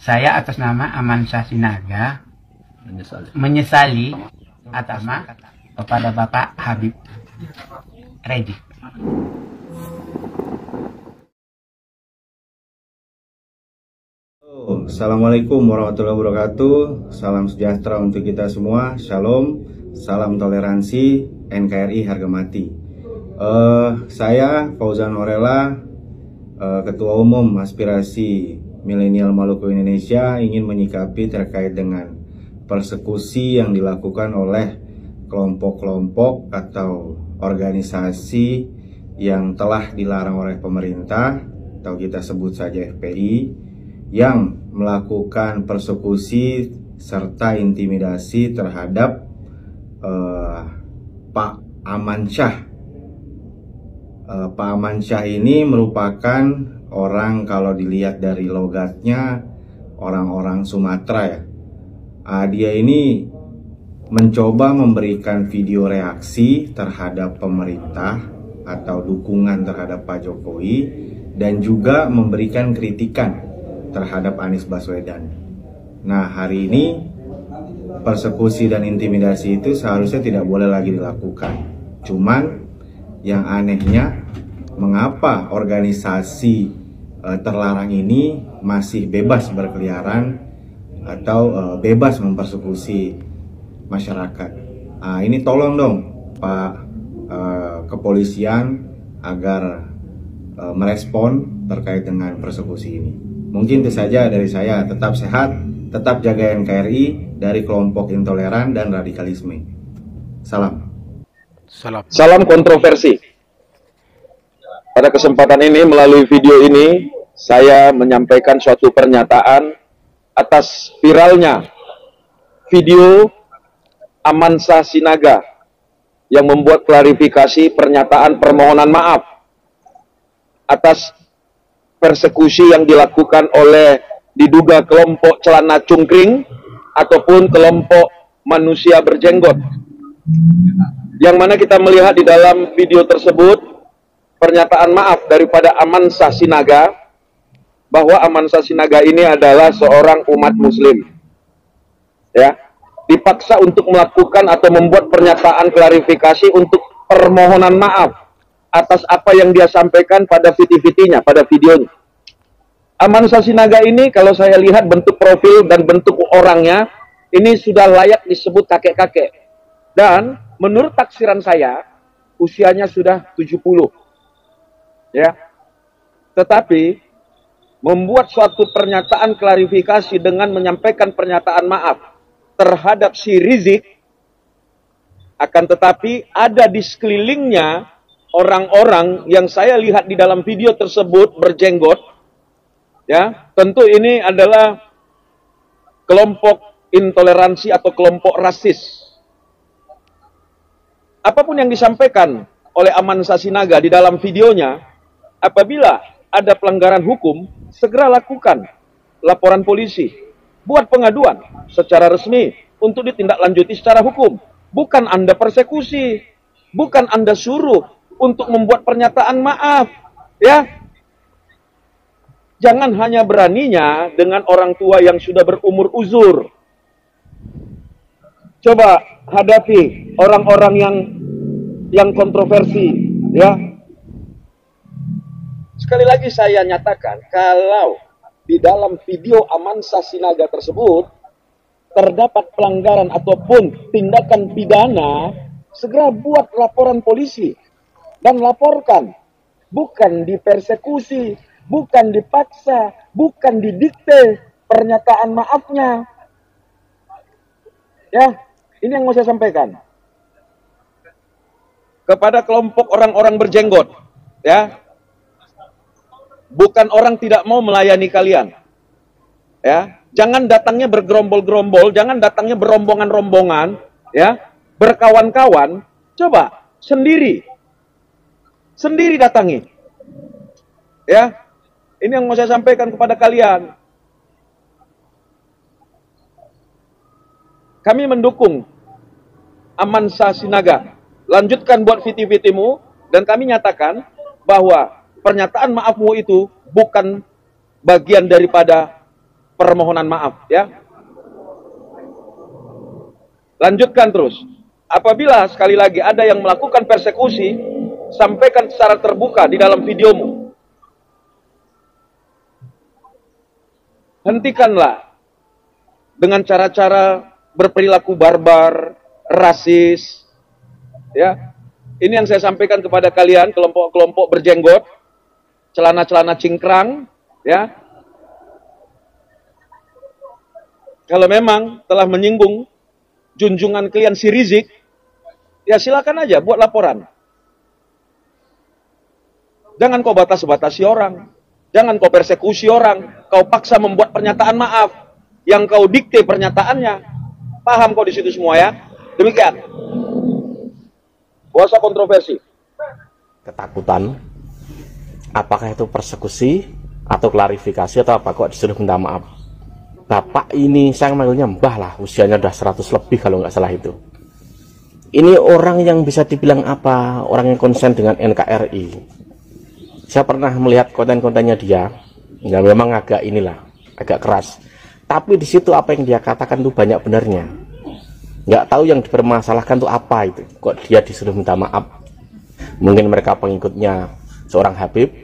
Saya atas nama Amansyah Sinaga menyesali atas kepada Bapak Habib Rizik. Assalamualaikum warahmatullahi wabarakatuh. Salam sejahtera untuk kita semua. Shalom, salam toleransi, NKRI harga mati. Saya Fauzan Norella, Ketua Umum Aspirasi Milenial Maluku Indonesia, ingin menyikapi terkait dengan persekusi yang dilakukan oleh kelompok-kelompok atau organisasi yang telah dilarang oleh pemerintah, atau kita sebut saja FPI, yang melakukan persekusi serta intimidasi terhadap Pak Amansyah. Pak Amansyah ini merupakan orang, kalau dilihat dari logatnya, orang-orang Sumatera ya. Dia ini mencoba memberikan video reaksi terhadap pemerintah atau dukungan terhadap Pak Jokowi, dan juga memberikan kritikan terhadap Anies Baswedan. Nah, hari ini persekusi dan intimidasi itu seharusnya tidak boleh lagi dilakukan. Cuman yang anehnya, mengapa organisasi terlarang ini masih bebas berkeliaran atau bebas mempersekusi masyarakat? Ini tolong dong Pak Kepolisian agar merespon terkait dengan persekusi ini. Mungkin itu saja dari saya. Tetap sehat, tetap jaga NKRI dari kelompok intoleran dan radikalisme. Salam. Salam kontroversi. Pada kesempatan ini, melalui video ini, saya menyampaikan suatu pernyataan atas viralnya video Amansyah Sinaga yang membuat klarifikasi pernyataan permohonan maaf atas persekusi yang dilakukan oleh diduga kelompok celana cungkring ataupun kelompok manusia berjenggot. Yang mana kita melihat di dalam video tersebut pernyataan maaf daripada Amansyah Sinaga, bahwa Amansyah Sinaga ini adalah seorang umat muslim, ya, dipaksa untuk melakukan atau membuat pernyataan klarifikasi untuk permohonan maaf atas apa yang dia sampaikan pada VT-VT-nya, pada videonya. Amansyah Sinaga ini, kalau saya lihat bentuk profil dan bentuk orangnya, ini sudah layak disebut kakek-kakek. Dan menurut taksiran saya, usianya sudah 70. Ya, tetapi membuat suatu pernyataan klarifikasi dengan menyampaikan pernyataan maaf terhadap si Rizik, akan tetapi ada di sekelilingnya orang-orang yang saya lihat di dalam video tersebut berjenggot, ya, tentu ini adalah kelompok intoleransi atau kelompok rasis. Apapun yang disampaikan oleh Amansyah Sinaga di dalam videonya, apabila ada pelanggaran hukum, segera lakukan laporan polisi, buat pengaduan secara resmi untuk ditindaklanjuti secara hukum. Bukan Anda persekusi, bukan Anda suruh untuk membuat pernyataan maaf, ya. Jangan hanya beraninya dengan orang tua yang sudah berumur uzur. Coba hadapi orang-orang yang kontroversi, ya. Sekali lagi saya nyatakan, kalau di dalam video Amansyah Sinaga tersebut terdapat pelanggaran ataupun tindakan pidana, segera buat laporan polisi dan laporkan. Bukan dipersekusi, bukan dipaksa, bukan didikte pernyataan maafnya. Ya, ini yang mau saya sampaikan kepada kelompok orang-orang berjenggot, ya. Bukan orang tidak mau melayani kalian, ya. Jangan datangnya bergerombol-gerombol, jangan datangnya berombongan-rombongan, ya, berkawan-kawan. Coba sendiri datangi, ya. Ini yang mau saya sampaikan kepada kalian. Kami mendukung Amansyah Sinaga. Lanjutkan buat VT-VT-mu, dan kami nyatakan bahwa pernyataan maafmu itu bukan bagian daripada permohonan maaf ya. Lanjutkan terus. Apabila sekali lagi ada yang melakukan persekusi, sampaikan secara terbuka di dalam videomu. Hentikanlah dengan cara-cara berperilaku barbar, rasis. Ya. Ini yang saya sampaikan kepada kalian, kelompok-kelompok berjenggot, celana-celana cingkrang, ya. Kalau memang telah menyinggung junjungan kalian si Rizik, ya silakan aja buat laporan. Jangan kau batas-batasi orang. Jangan kau persekusi orang. Kau paksa membuat pernyataan maaf. Yang kau dikte pernyataannya. Paham kau di situ semua ya? Demikian. Puasa kontroversi. Ketakutan. Apakah itu persekusi atau klarifikasi atau apa, kok disuruh minta maaf? Bapak ini, saya manggilnya mbah lah, usianya udah 100 lebih kalau nggak salah itu. Ini orang yang bisa dibilang apa? Orang yang konsen dengan NKRI. Saya pernah melihat konten-kontennya dia, ya memang agak agak keras. Tapi di situ apa yang dia katakan itu banyak benarnya. Nggak tahu yang dipermasalahkan itu apa itu. Kok dia disuruh minta maaf? Mungkin mereka pengikutnya seorang Habib.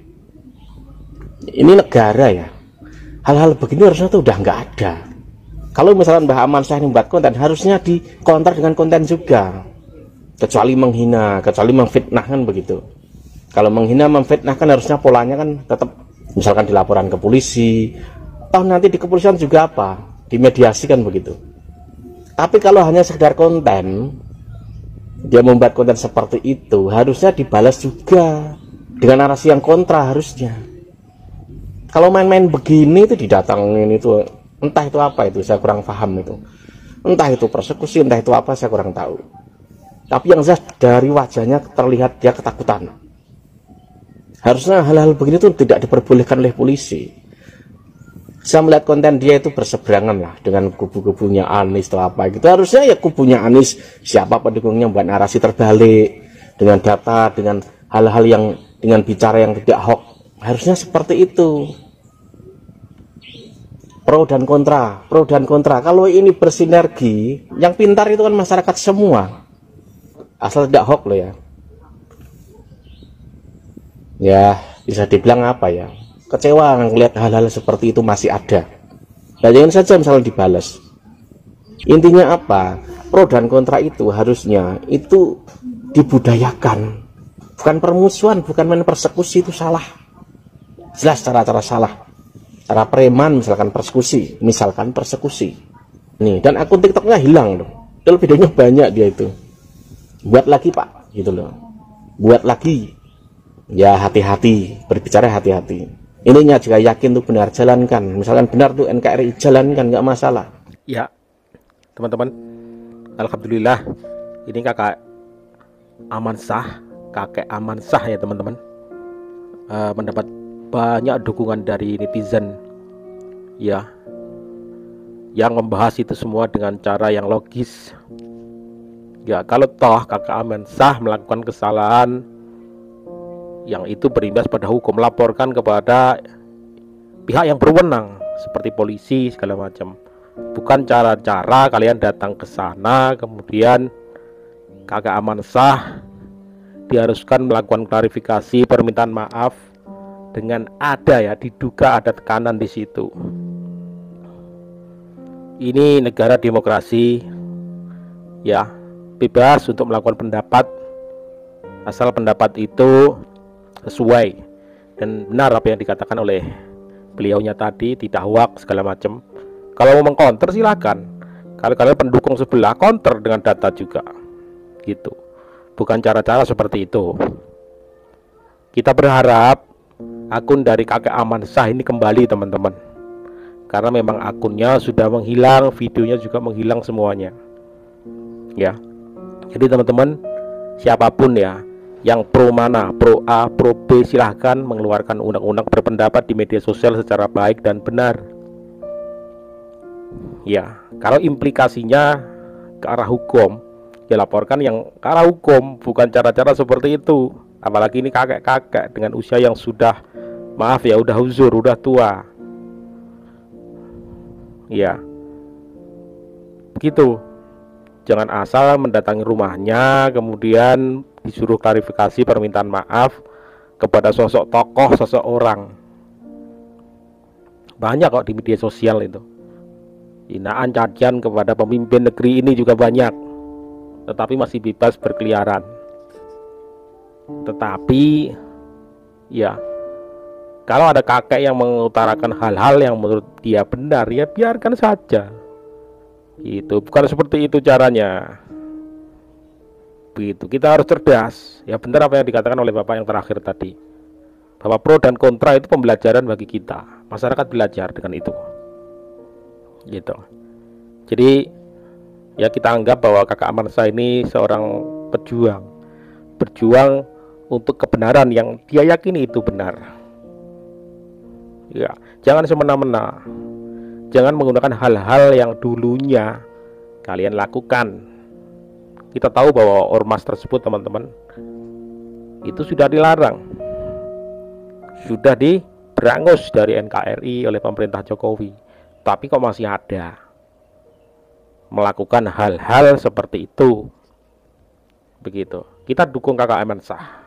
Ini negara ya. Hal-hal begini harusnya tuh udah nggak ada. Kalau misalnya Mbah Amansyah ini membuat konten, harusnya dikonter dengan konten juga. Kecuali menghina, kecuali memfitnah kan begitu. Kalau menghina, memfitnah kan harusnya polanya kan tetap misalkan dilaporan ke polisi. Toh nanti di kepolisian juga apa? Dimediasi kan begitu. Tapi kalau hanya sekedar konten, dia membuat konten seperti itu, harusnya dibalas juga dengan narasi yang kontra harusnya. Kalau main-main begini itu didatangin itu, entah itu apa itu, saya kurang paham itu. Entah itu persekusi, entah itu apa, saya kurang tahu. Tapi yang jelas dari wajahnya terlihat dia ketakutan. Harusnya hal-hal begini itu tidak diperbolehkan oleh polisi. Saya melihat konten dia itu berseberangan lah dengan kubu-kubunya Anies atau apa gitu. Harusnya ya kubunya Anies, siapa pendukungnya buat narasi terbalik, dengan data, dengan hal-hal yang, dengan bicara yang tidak hoax. Harusnya seperti itu. Pro dan kontra, pro dan kontra. Kalau ini bersinergi, yang pintar itu kan masyarakat semua. Asal tidak hoax loh ya. Ya, bisa dibilang apa ya? Kecewa ngelihat hal-hal seperti itu masih ada. Nah, jangan saja misalnya dibalas. Intinya apa? Pro dan kontra itu harusnya itu dibudayakan. Bukan permusuhan, bukan main persekusi, itu salah. Jelas cara-cara salah. Cara preman misalkan persekusi, Nih, dan akun TikToknya hilang loh. Padahal videonya banyak dia itu. Buat lagi Pak, gitu loh. Buat lagi. Ya hati-hati, berbicara hati-hati. Ininya jika yakin tuh benar, jalankan. Misalkan benar tuh NKRI, jalankan, nggak masalah. Ya, teman-teman, alhamdulillah ini kakek Amansyah ya teman-teman, mendapat banyak dukungan dari netizen ya, yang membahas itu semua dengan cara yang logis. Ya, kalau toh kakek Amansyah melakukan kesalahan yang itu berimbas pada hukum, laporkan kepada pihak yang berwenang seperti polisi segala macam. Bukan cara-cara kalian datang ke sana kemudian kakek Amansyah diharuskan melakukan klarifikasi, permintaan maaf dengan diduga ada tekanan di situ. Ini negara demokrasi ya, bebas untuk melakukan pendapat asal pendapat itu sesuai dan benar apa yang dikatakan oleh beliaunya tadi, tidak hoax segala macam. Kalau mau mengcounter silakan. Kalau kalian pendukung sebelah, counter dengan data juga. Gitu. Bukan cara-cara seperti itu. Kita berharap akun dari kakek Amansyah ini kembali teman-teman. Karena memang akunnya sudah menghilang, videonya juga menghilang semuanya. Ya. Jadi teman-teman, siapapun ya yang pro mana, pro A, pro B, silahkan mengeluarkan undang-undang berpendapat di media sosial secara baik dan benar. Ya, kalau implikasinya ke arah hukum, ya laporkan yang ke arah hukum, bukan cara-cara seperti itu. Apalagi ini kakek-kakek dengan usia yang sudah, maaf ya, udah uzur, udah tua. Ya, begitu. Jangan asal mendatangi rumahnya kemudian disuruh klarifikasi permintaan maaf kepada sosok tokoh seseorang. Banyak kok di media sosial itu. Hinaan cacian kepada pemimpin negeri ini juga banyak, tetapi masih bebas berkeliaran. Tetapi ya, kalau ada kakek yang mengutarakan hal-hal yang menurut dia benar, ya biarkan saja. Itu bukan seperti itu caranya. Begitu, kita harus cerdas. Ya benar apa yang dikatakan oleh Bapak yang terakhir tadi, bahwa pro dan kontra itu pembelajaran bagi kita. Masyarakat belajar dengan itu. Gitu. Jadi ya kita anggap bahwa Kakak Amansyah ini seorang pejuang. Berjuang untuk kebenaran yang dia yakini itu benar. Ya, jangan semena-mena. Jangan menggunakan hal-hal yang dulunya kalian lakukan. Kita tahu bahwa ormas tersebut, teman-teman, itu sudah dilarang, sudah diberangus dari NKRI oleh pemerintah Jokowi. Tapi kok masih ada melakukan hal-hal seperti itu. Begitu. Kita dukung Kakak Amansyah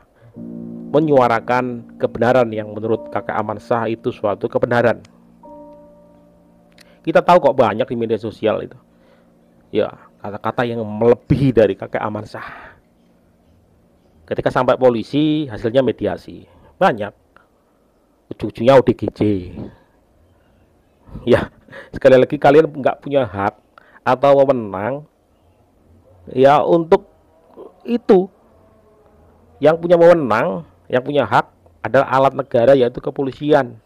menyuarakan kebenaran yang menurut Kakak Amansyah itu suatu kebenaran. Kita tahu kok banyak di media sosial itu, ya, kata-kata yang melebihi dari Kakak Amansyah. Ketika sampai polisi, hasilnya mediasi. Banyak. Ujung-ujungnya ODGJ. Ya, sekali lagi kalian nggak punya hak atau wewenang ya untuk itu. Yang punya wewenang, yang punya hak adalah alat negara, yaitu kepolisian.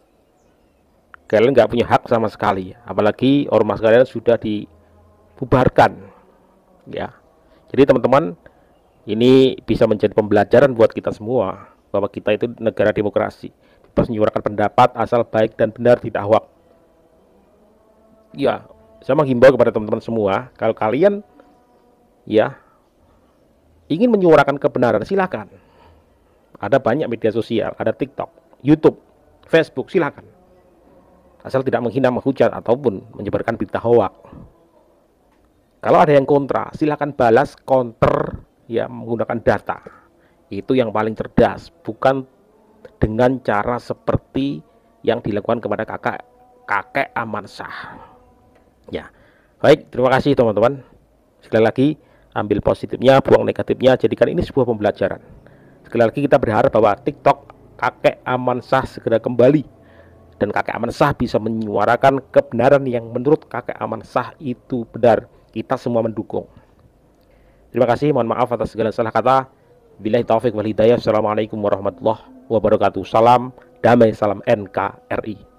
Kalian nggak punya hak sama sekali, apalagi ormas kalian sudah dibubarkan. Ya, jadi teman-teman, ini bisa menjadi pembelajaran buat kita semua bahwa kita itu negara demokrasi, bebas menyuarakan pendapat asal baik dan benar, tidak hoak. Ya, saya menghimbau kepada teman-teman semua, kalau kalian ya ingin menyuarakan kebenaran, silakan. Ada banyak media sosial, ada TikTok, YouTube, Facebook, silakan. Asal tidak menghina, menghujat ataupun menyebarkan berita hoak. Kalau ada yang kontra, silakan balas counter ya menggunakan data. Itu yang paling cerdas, bukan dengan cara seperti yang dilakukan kepada kakek Amansyah. Ya, baik, terima kasih teman-teman. Sekali lagi, ambil positifnya, buang negatifnya, jadikan ini sebuah pembelajaran. Sekali lagi kita berharap bahwa TikTok kakek Amansyah segera kembali dan kakek Amansyah bisa menyuarakan kebenaran yang menurut kakek Amansyah itu benar. Kita semua mendukung. Terima kasih, mohon maaf atas segala salah kata. Billahi taufik wal hidayah. Assalamualaikum warahmatullahi wabarakatuh. Salam damai, salam NKRI.